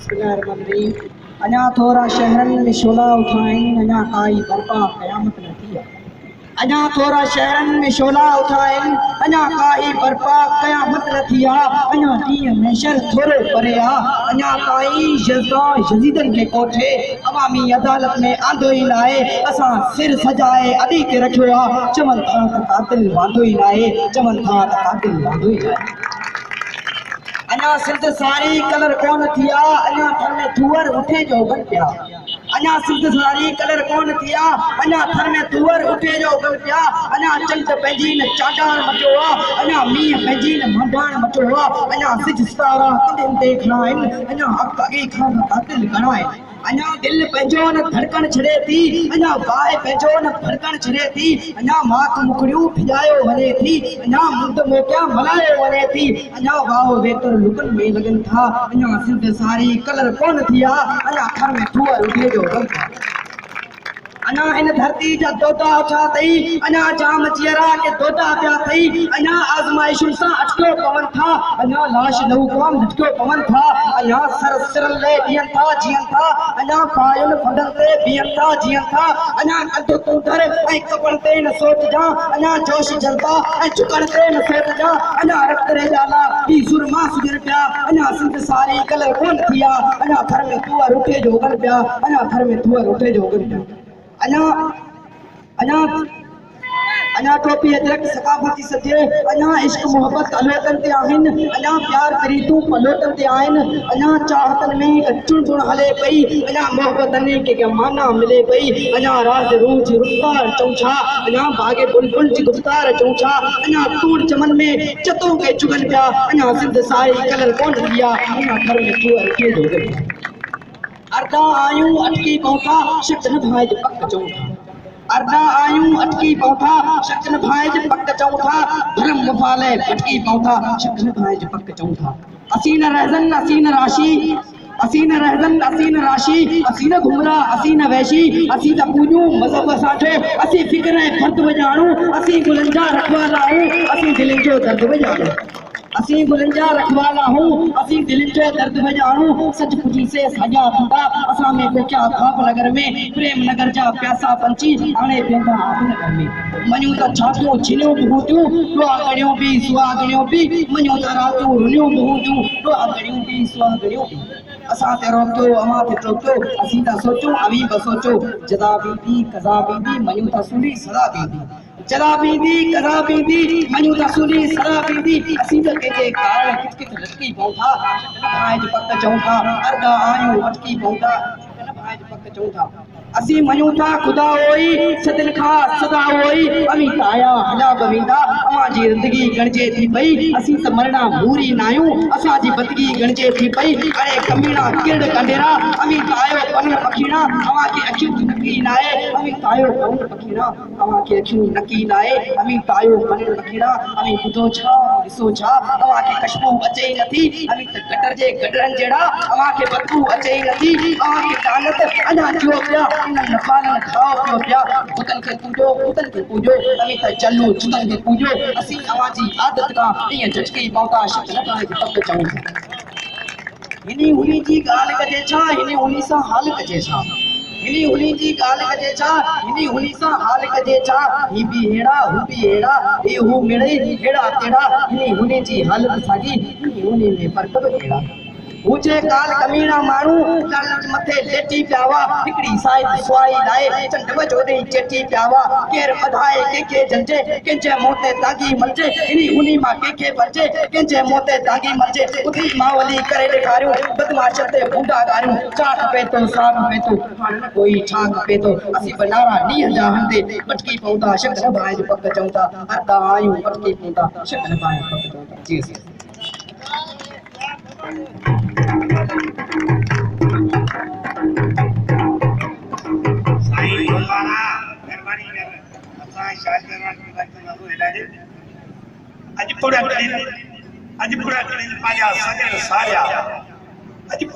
बिस्मिल्लाहिर्रहमानिर्रहीम। अञा थोरा शहरनि में शोला उठाइनि, अञा काई बर्पा क़यामत न थी आहे। अञा थोरा शहरनि में शोला उठाइनि, अञा काई बर्पा क़यामत न थी आहे। अञा ॾींहुं महशर थोरो परे आहे। अञा काई यज़ीदनि खे कोठे अवामी अदालत में आंदो ई न आहे। असां सिर सजाए अॾी ते रखियो आहे। चवनि था त क़ातिल वांदो ई न आहे, चवनि था त क़ातिल वांदो ई न आहे। अञा सिंध सारी कलर कोन थी आहे, अञा थर में थूअर उठे जो बन पिया। अञा सिंध सारी कलर कोन थी आहे, अञा थर में थूअर उठे जो बन पिया। अञा चंड पंहिंजी न चाटाण मटियो आहे, अञा मींहुं पंहिंजी न मंडाण मटियो आहे। अञा सिज सितारा कंधनि ते खड़ा आहिनि, अञा हक़ अॻे खां क़ातिल घणा आहिनि। अञा दिलि पंहिंजो न धड़कण छॾे थी, अञा बाहि पंहिंजो न धड़कण छॾे थी। अञा माक मुखड़ियूं फिजायो वञे थी, अञा मुंड मोकिया मल्हायो वञे थी। अञा वाहो वेतर लुकनि में लॻनि था, अञा सिंध सारी कलर कोन थी आहे। अञा घर में थूअर उठे जो बन था। अञा इन धरती जा दोदा उठा अथई, अञा जाम चेहरा के दोदा पिया अथई। अञा आज़माइशुनि सां अटकियो पवनि था, अञा लाश लहू क़ौम लटकियो पवनि था। अञा सर सिरनि ले ॾियनि था जीअनि था, अञा पायुनि फंडनि ते बीहनि था जीअनि था। अञा कंधु तूं धर ऐं कपड़ ते न सोचजां, अञा जोश जज़्बा ऐं झुकण ते न सोचजां। अञा रक्त रेजाला ही सुरमा सुजनि पिया, अञा सिंध सारी कलर कोन थी आहे। अञा घर में थूअर उठे जो उगनि पिया, अञा घर में थूअर उठे जो उगनि पिया। अञा टोपी अजरक सकाफ़ती सजे, अञा इश्क मोहब्बत अलोतनि ते आहिनि, अञा प्यार प्रीतूं पलोटनि ते आहिनि। अञा चाहतनि में चुणचुण हले पई, अञा मोहब्बतनि खे माना मिले पई। अञा राज़ रूह जी रुख़्तार चऊं छा, अञा बाग़े बुलबुल जी गुफ़्तार चऊं छा। अञा तूड़ चमन में चतों खे चुगनि पिया, अञा सिंध सारी कलर कोन थी आहे। अञा घर में थूअर उठे जो उगनि पिया। अर्धा आयूं अटकी पहुता, शक न भाइज पक चऊं था। अर्धा आयूं अटकी पहुता, शक न भाइज पक चऊं था। भरम मुफ़ाले भटकी पहुता, शक न भाइज पक चऊं था। असीं न रहज़न असीं न राशि, असीं न रहज़न असीं न राशि, असीं न घुमरा असीं न वैशी। असीं त पूॼूं मज़हब साठे, असीं फ़िक्र ऐं फ़र्द विञाणूं। असीं गुलनि जा रखवाला आहियूं, असीं दिलनि जो दर्द विञाणूं। असीं गुलनि जा रखवाला हूं, असीं दिलनि जो दर्द विञाणूं। सच पुछी से साॼा थींदा असां में पोखिया ख़्वाब नगर में। प्रेम नगर जा प्यासा पंछी हाणे पीअंदा आब नगर में। मञूं त छातियूं छिनियूं बि हूंदियूं, सुहागणियूं बि सुहागणियूं बि। मञूं त रातियूं रुनियूं बि हूंदियूं, सुहागणियूं बि सुहागणियूं बि। असां ते रोकियो अवां ते टोकियो, असीं था सोचूं अवीं बि सोचो। जज़ा बींदी कज़ा बींदी, मञूं त सूली सज़ा बींदी। जज़ा बींदी कज़ा बींदी, मञूं त सूली सज़ा बींदी। असीं त कंहिंजे कारण किथ किथ लटकी पऊं था, भाइज पक चऊं था। अर्धा आयूं अटकी पऊं था, भाइज पक चऊं था। असीं मञूं था ख़ुदा उहोई, सदिन खां सदा उहोई। अमीं त आया हलिया बि वेंदा, अवां जी ज़िंदगी ॻणिजे थी पई। असीं त मरणा मूरी न आहियूं, असांजी बदगी ॻणिजे थी पई। अड़े कमीना किरड़ कंडेरा, अमीं त आयो पन पखीणा, अवां खे अखियूं नकी न आहे। अमीं त आयो पन पखीणा, अवां खे अखियूं नकी न आहे। अमीं त आयो पन पखीणा, अमीं ॿुधो छा ॾिसो छा, अवां खे ख़ुशबू अचे ई नथी। अमीं त गटर जे गडरनि जहिड़ा, अवां खे बदबू अचे ई नथी। अवां खे कानत अञा थियो पिया, इन्हनि नफ़ालनि खाओ पियो पिया। बुतनि खे पूॼो बुतनि खे पूॼो, अमीं त चलूं चितनि खे पूॼो। असीं अवां जी आदत खां ईअं झटकी पहुता, शक न भाइज पक चऊं था। हिनी हुनी जी ॻाल्हि कजे छा, हिनी हुनी सां हाल कजे छा। हिनी हुनी जी ॻाल्हि कजे छा, हिनी हुनी सां हाल कजे छा। ही बि अहिड़ा हू बि अहिड़ा, हे हू मिड़ई अहिड़ा तेड़ा। हिनी हुनी जी हालत साॻी, हिनी हुनी में फ़र्क़ बि अहिड़ा। हुजे काल कमीना माण्हू लालच मथे लेटी पिया हुआ। हिकिड़ी साइद सुआई लाइ चंड वजो ॾेई चेटी पिया हुआ। केरु ॿधाए कंहिंखे झंझे, कंहिंजे मुंहं ते दागी मरिजे। हिनी हुनी मां कंहिंखे भरिजे, कंहिंजे मुंहं ते दागी मरिजे। ॿुधी मावली करे ॾेखारियूं, बदमाश ते बूंदा ॻारियूं। छा खपे थो छा खपे थो, हाणे न कोई छा खपे थो। असीं बि नारा ॾींहं जा हंधे भटकी पऊं था, शक न भाइज पक चऊं था। अर्धा आयूं भटकी पऊं था, शक न भाइज पक चऊं था। जी जी। साईं भगवाना मेहरबानी कर, असां शागिर्दनि खे वक़्तु इलाज अॼु पूरा कड़ी पंहिंजा सॼण सारिया अॼु